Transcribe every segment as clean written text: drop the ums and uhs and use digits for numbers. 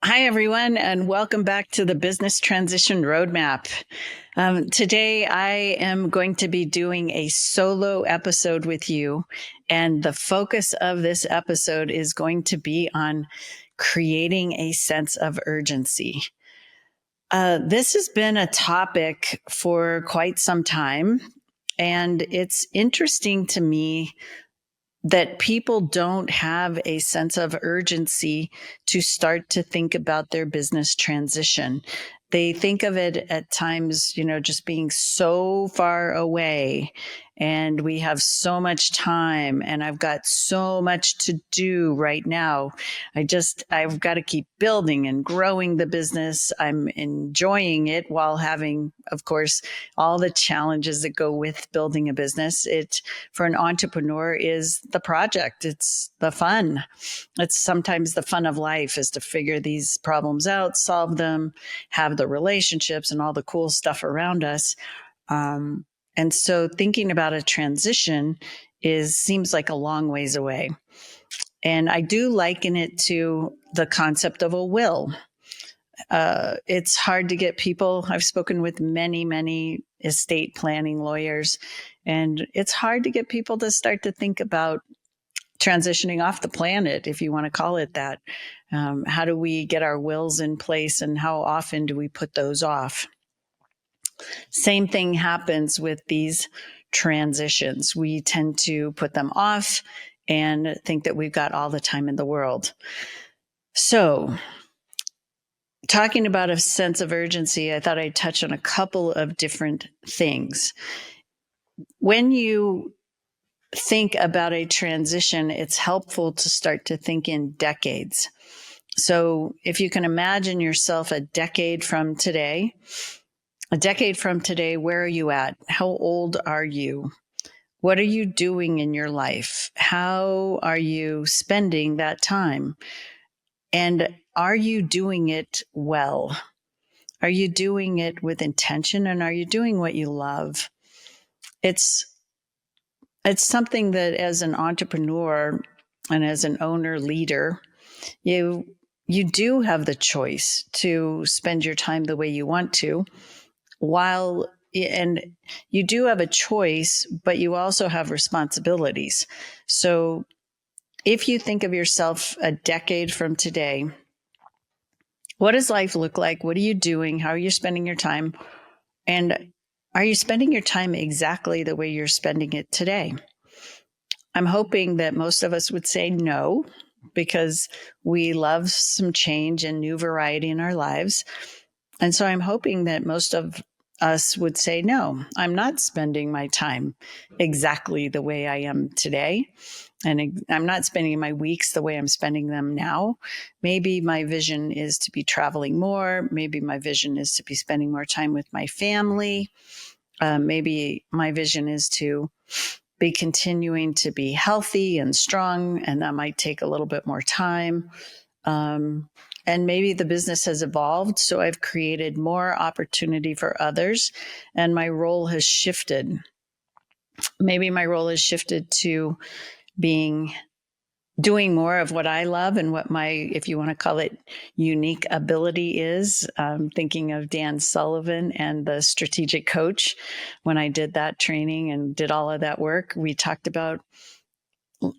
Hi, everyone, and welcome back to the Business Transition Roadmap. Today, I am going to be doing a solo episode with you, and the focus of this episode is going to be on creating a sense of urgency. This has been a topic for quite some time, and it's interesting to me that people don't have a sense of urgency to start to think about their business transition. They think of it at times, just being so far away, and we have so much time, and I've got so much to do right now. I've got to keep building and growing the business. I'm enjoying it while having, of course, all the challenges that go with building a business. It, for an entrepreneur, is the project. It's the fun. It's sometimes the fun of life is to figure these problems out, solve them, have the relationships and all the cool stuff around us. And so thinking about a transition seems like a long ways away. And I do liken it to the concept of a will. It's hard to get people. I've spoken with many estate planning lawyers, and it's hard to get people to start to think about transitioning off the planet, if you want to call it that. How do we get our wills in place, and how often do we put those off? Same thing happens with these transitions. We tend to put them off and think that we've got all the time in the world. So, talking about a sense of urgency, I thought I'd touch on a couple of different things. When you think about a transition, it's helpful to start to think in decades. So if you can imagine yourself a decade from today, where are you at? How old are you? What are you doing in your life? How are you spending that time? And are you doing it well? Are you doing it with intention? And are you doing what you love? It's something that as an entrepreneur and as an owner leader, you do have the choice to spend your time the way you want to, and you do have a choice, but you also have responsibilities. So if you think of yourself a decade from today, what does life look like? What are you doing? How are you spending your time? And are you spending your time exactly the way you're spending it today? I'm hoping that most of us would say no, because we love some change and new variety in our lives. And so I'm hoping that most of us would say, no, I'm not spending my time exactly the way I am today. And I'm not spending my weeks the way I'm spending them now. Maybe my vision is to be traveling more. Maybe my vision is to be spending more time with my family. Maybe my vision is to be continuing to be healthy and strong, and that might take a little bit more time. And maybe the business has evolved, so I've created more opportunity for others, and my role has shifted. Maybe my role has shifted to doing more of what I love and what my, if you want to call it, unique ability is. Thinking of Dan Sullivan and the strategic coach. When I did that training and did all of that work, we talked about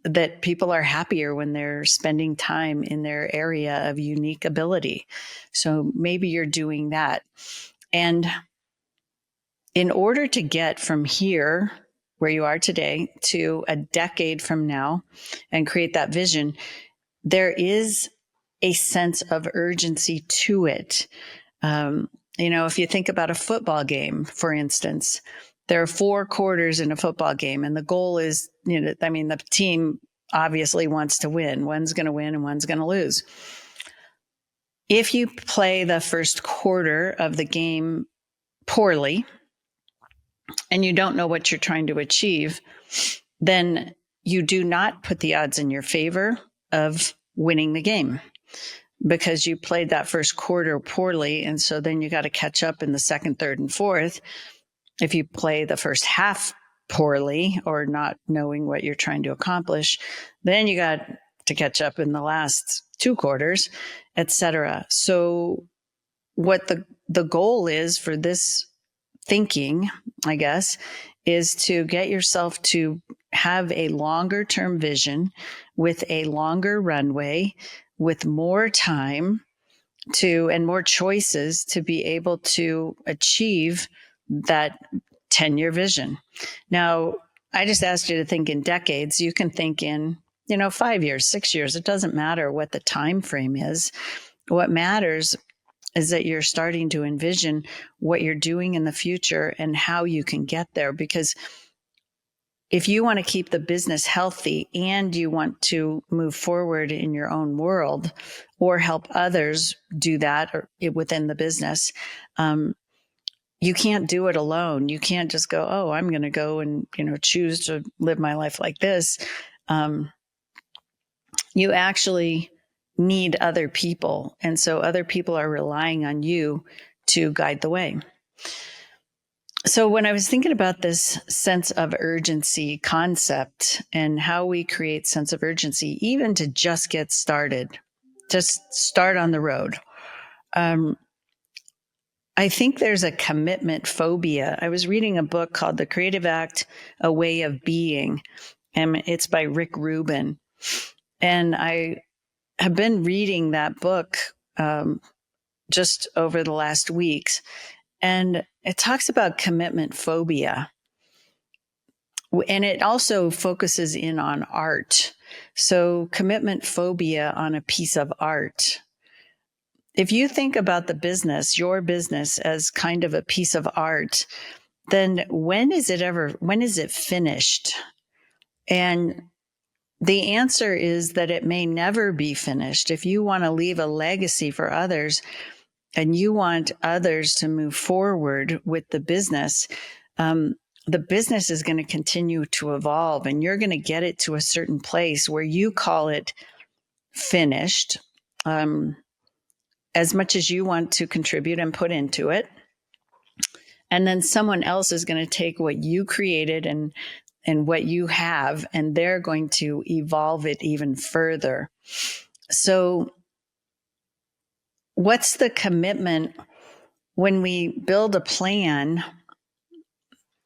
that people are happier when they're spending time in their area of unique ability. So maybe you're doing that. And in order to get from here, where you are today, to a decade from now and create that vision, there is a sense of urgency to it. If you think about a football game, for instance, there are 4 quarters in a football game, and the goal is, the team obviously wants to win. One's going to win and one's going to lose. If you play the first quarter of the game poorly and you don't know what you're trying to achieve, then you do not put the odds in your favor of winning the game, because you played that first quarter poorly. And so then you got to catch up in the second, third, and fourth. If you play the first half poorly or not knowing what you're trying to accomplish, then you got to catch up in the last 2 quarters, etc. So what the goal is for this thinking, I guess, is to get yourself to have a longer term vision with a longer runway, with more time and more choices to be able to achieve that 10-year vision. Now, I just asked you to think in decades. You can think in, 5 years, 6 years. It doesn't matter what the time frame is. What matters is that you're starting to envision what you're doing in the future and how you can get there. Because if you want to keep the business healthy and you want to move forward in your own world or help others do that or within the business, you can't do it alone. You can't just go, oh, I'm going to go and, choose to live my life like this. You actually need other people. And so other people are relying on you to guide the way. So when I was thinking about this sense of urgency concept and how we create sense of urgency, even to just get started, just start on the road. I think there's a commitment phobia. I was reading a book called The Creative Act, A Way of Being, and it's by Rick Rubin. And I have been reading that book just over the last weeks. And it talks about commitment phobia. And it also focuses in on art. So commitment phobia on a piece of art. If you think about the business, your business as kind of a piece of art, then when is it finished? And the answer is that it may never be finished. If you want to leave a legacy for others and you want others to move forward with the business is going to continue to evolve, and you're going to get it to a certain place where you call it finished, as much as you want to contribute and put into it. And then someone else is going to take what you created and what you have, and they're going to evolve it even further. So what's the commitment when we build a plan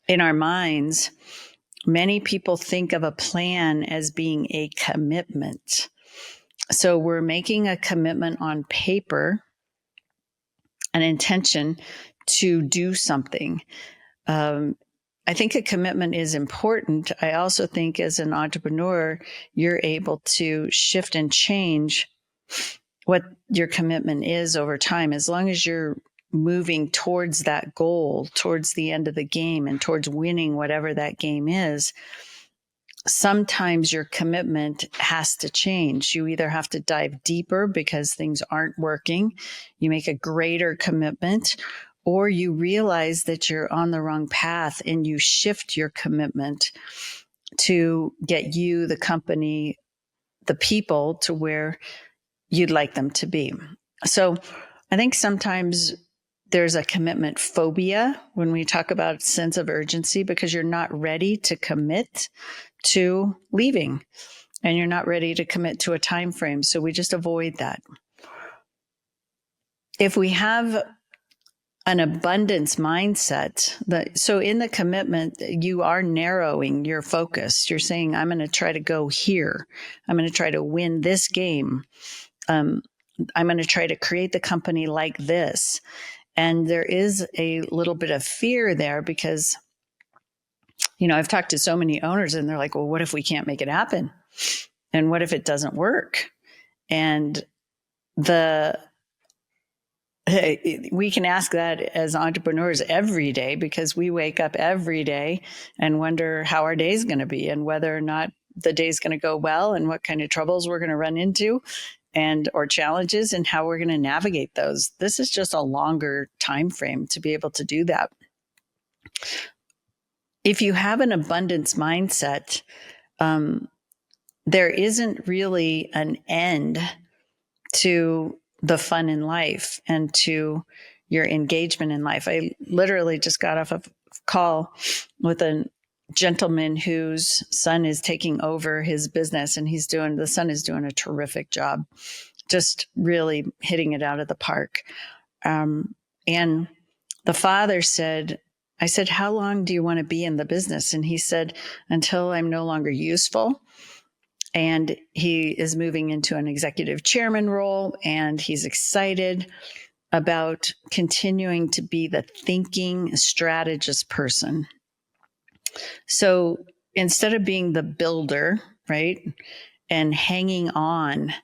in our minds? Many people think of a plan as being a commitment. So we're making a commitment on paper, an intention to do something. I think a commitment is important. I also think as an entrepreneur, you're able to shift and change what your commitment is over time, as long as you're moving towards that goal, towards the end of the game, and towards winning whatever that game is. Sometimes your commitment has to change. You either have to dive deeper because things aren't working, you make a greater commitment, or you realize that you're on the wrong path and you shift your commitment to get you, the company, the people to where you'd like them to be. So I think sometimes there's a commitment phobia when we talk about sense of urgency, because you're not ready to commit to leaving and you're not ready to commit to a time frame. So we just avoid that. If we have an abundance mindset, so in the commitment, you are narrowing your focus. You're saying, I'm going to try to go here. I'm going to try to win this game. I'm going to try to create the company like this. And there is a little bit of fear there because, I've talked to so many owners and they're like, well, what if we can't make it happen? And what if it doesn't work? And we can ask that as entrepreneurs every day, because we wake up every day and wonder how our day is going to be and whether or not the day is going to go well and what kind of troubles we're going to run into or challenges and how we're going to navigate those. This is just a longer time frame to be able to do that. If you have an abundance mindset, there isn't really an end to the fun in life and to your engagement in life. I literally just got off a call with an gentleman whose son is taking over his business, and the son is doing a terrific job, just really hitting it out of the park. And the father said, I said, how long do you want to be in the business? And he said, until I'm no longer useful. And he is moving into an executive chairman role, and he's excited about continuing to be the thinking strategist person. So instead of being the builder, right, and hanging on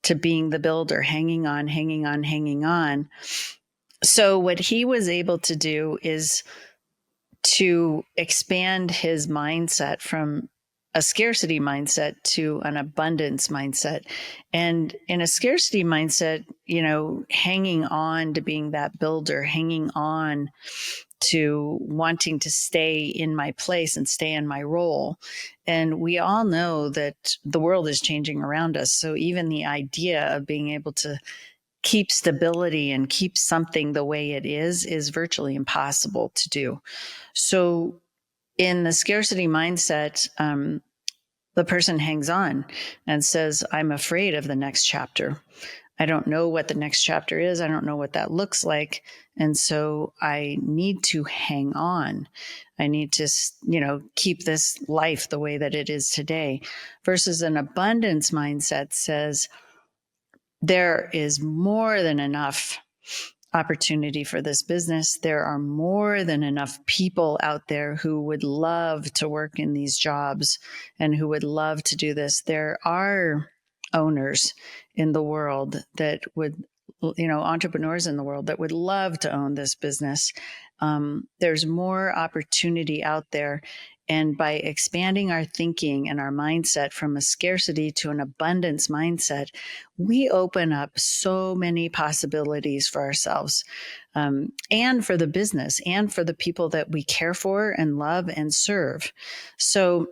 to being the builder, hanging on. So what he was able to do is to expand his mindset from a scarcity mindset to an abundance mindset. And in a scarcity mindset, hanging on to being that builder, hanging on to wanting to stay in my place and stay in my role. And we all know that the world is changing around us. So even the idea of being able to keep stability and keep something the way it is virtually impossible to do. So in the scarcity mindset, the person hangs on and says, I'm afraid of the next chapter. I don't know what the next chapter is. I don't know what that looks like. And so I need to hang on. I need to, keep this life the way that it is today. Versus an abundance mindset says, there is more than enough opportunity for this business. There are more than enough people out there who would love to work in these jobs and who would love to do this. There are owners in the world that would, entrepreneurs in the world that would love to own this business. There's more opportunity out there. And by expanding our thinking and our mindset from a scarcity to an abundance mindset, we open up so many possibilities for ourselves, and for the business and for the people that we care for and love and serve. So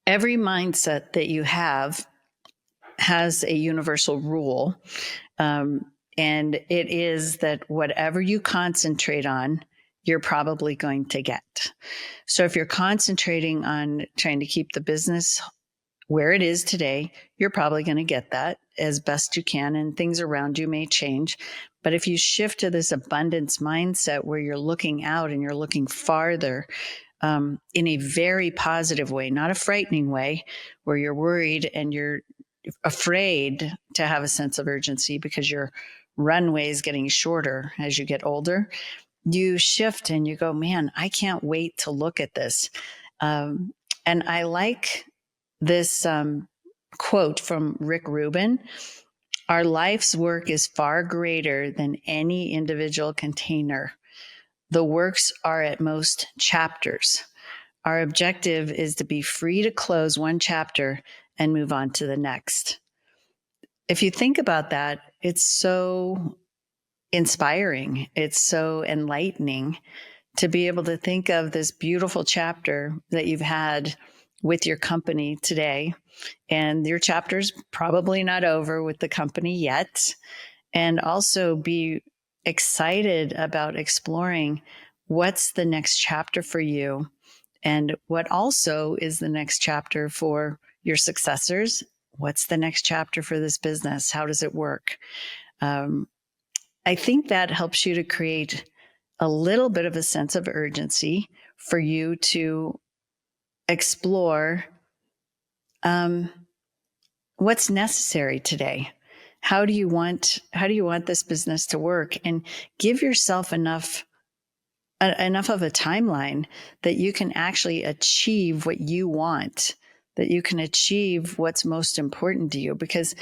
every mindset that you have has a universal rule. And it is that whatever you concentrate on, you're probably going to get. So if you're concentrating on trying to keep the business where it is today, you're probably going to get that as best you can, and things around you may change. But if you shift to this abundance mindset where you're looking out and you're looking farther, in a very positive way, not a frightening way, where you're worried and you're afraid to have a sense of urgency because your runway is getting shorter as you get older, you shift and you go, man, I can't wait to look at this. And I like this quote from Rick Rubin: our life's work is far greater than any individual container. The works are at most chapters. Our objective is to be free to close one chapter and move on to the next. If you think about that, it's so inspiring. It's so enlightening to be able to think of this beautiful chapter that you've had with your company today. And your chapter's probably not over with the company yet. And also be excited about exploring what's the next chapter for you, and what also is the next chapter for your successors. What's the next chapter for this business? How does it work? I think that helps you to create a little bit of a sense of urgency for you to explore what's necessary today. How do you want this business to work? And give yourself enough of a timeline that you can actually achieve what you want, that you can achieve what's most important to you. Because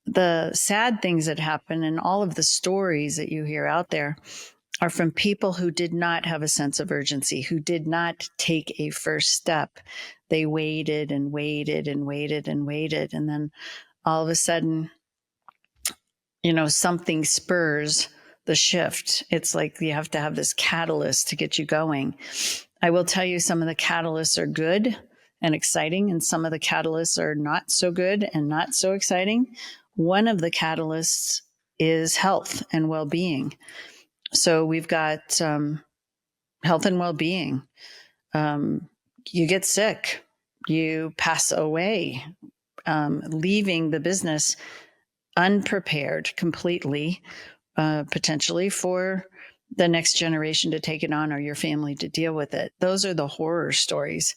the sad things that happen and all of the stories that you hear out there are from people who did not have a sense of urgency, who did not take a first step. They waited and waited and waited and waited. And then all of a sudden, something spurs the shift. It's like you have to have this catalyst to get you going. I will tell you, some of the catalysts are good and exciting, and some of the catalysts are not so good and not so exciting. One of the catalysts is health and well-being. So we've got health and well-being. you get sick, you pass away, leaving the business unprepared completely, potentially for the next generation to take it on or your family to deal with it. Those are the horror stories.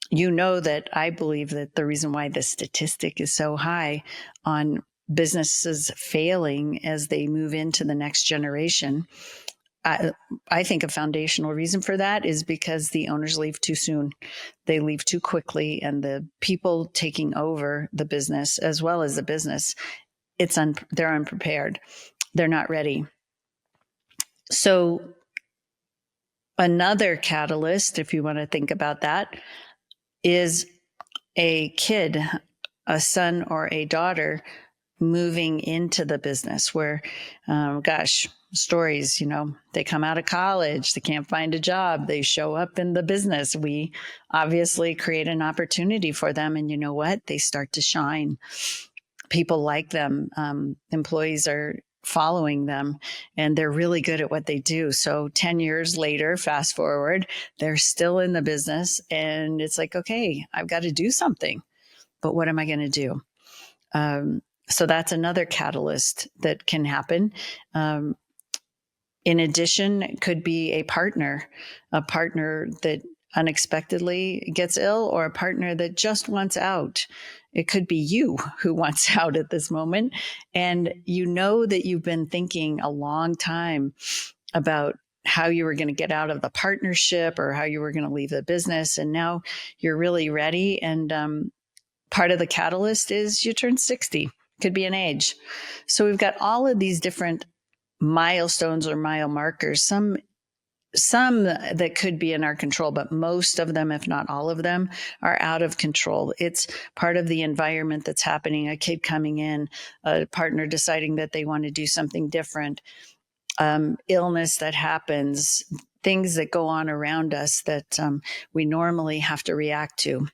You know that I believe that the reason why the statistic is so high on businesses failing as they move into the next generation, I think a foundational reason for that is because the owners leave too soon. They leave too quickly, and the people taking over the business, as well as the business, they're unprepared. They're not ready. So another catalyst, if you want to think about that, is a kid, a son or a daughter moving into the business where, stories, they come out of college, they can't find a job, they show up in the business. We obviously create an opportunity for them. And you know what? They start to shine. People like them. Employees are following them, and they're really good at what they do. So 10 years later, fast forward, they're still in the business, and it's like, okay, I've got to do something, but what am I going to do? So that's another catalyst that can happen. In addition, it could be a partner that unexpectedly gets ill, or a partner that just wants out. It could be you who wants out at this moment. And you know that you've been thinking a long time about how you were going to get out of the partnership or how you were going to leave the business. And now you're really ready. And part of the catalyst is you turn 60. Could be an age. So we've got all of these different milestones or mile markers, some that could be in our control, but most of them, if not all of them, are out of control. It's part of the environment that's happening, a kid coming in, a partner deciding that they want to do something different, illness that happens, things that go on around us that we normally have to react to.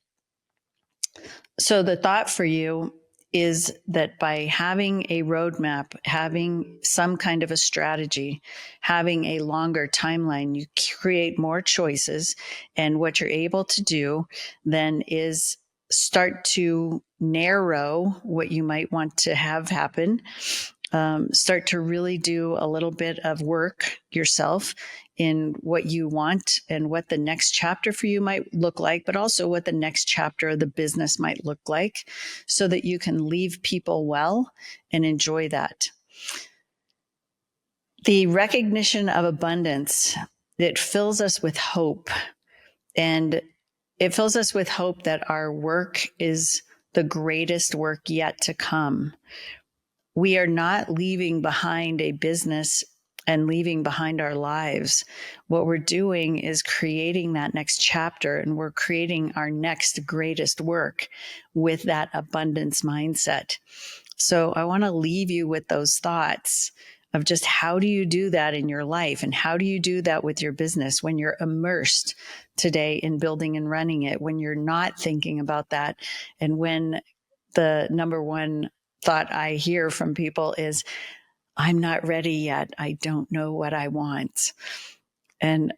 So the thought for you is that by having a roadmap, having some kind of a strategy, having a longer timeline, you create more choices. And what you're able to do then is start to narrow what you might want to have happen. Start to really do a little bit of work yourself in what you want and what the next chapter for you might look like, but also what the next chapter of the business might look like, so that you can leave people well and enjoy that. The recognition of abundance, it fills us with hope. And it fills us with hope that our work is the greatest work yet to come. We are not leaving behind a business and leaving behind our lives. What we're doing is creating that next chapter, and we're creating our next greatest work with that abundance mindset. So I want to leave you with those thoughts of just how do you do that in your life, and how do you do that with your business when you're immersed today in building and running it, when you're not thinking about that, and when the number one thought I hear from people is, I'm not ready yet. I don't know what I want. And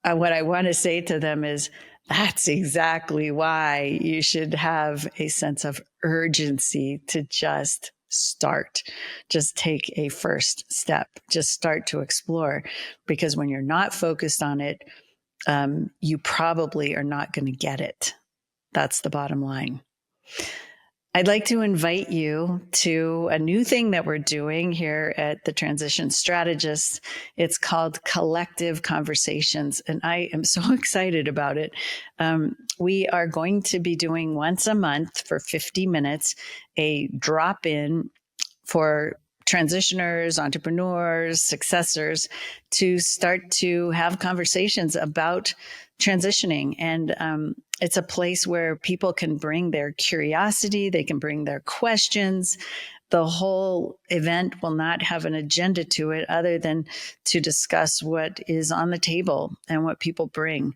what I want to say to them is, that's exactly why you should have a sense of urgency to just start. Just take a first step. Just start to explore. Because when you're not focused on it, you probably are not going to get it. That's the bottom line. I'd like to invite you to a new thing that we're doing here at the Transition Strategists. It's called Collective Conversations, and I am so excited about it. We are going to be doing once a month for 50 minutes, a drop-in for transitioners, entrepreneurs, successors to start to have conversations about transitioning. And it's a place where people can bring their curiosity, they can bring their questions. The whole event will not have an agenda to it other than to discuss what is on the table and what people bring.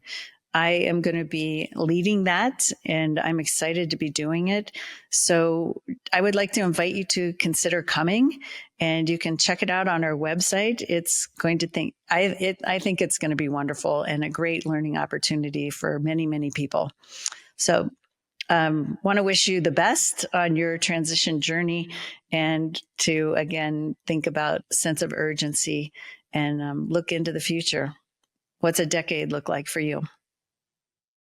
I am going to be leading that, and I'm excited to be doing it. So I would like to invite you to consider coming, and you can check it out on our website. It's going to think I think it's going to be wonderful and a great learning opportunity for many, many people. So want to wish you the best on your transition journey, and to again think about sense of urgency and look into the future. What's a decade look like for you?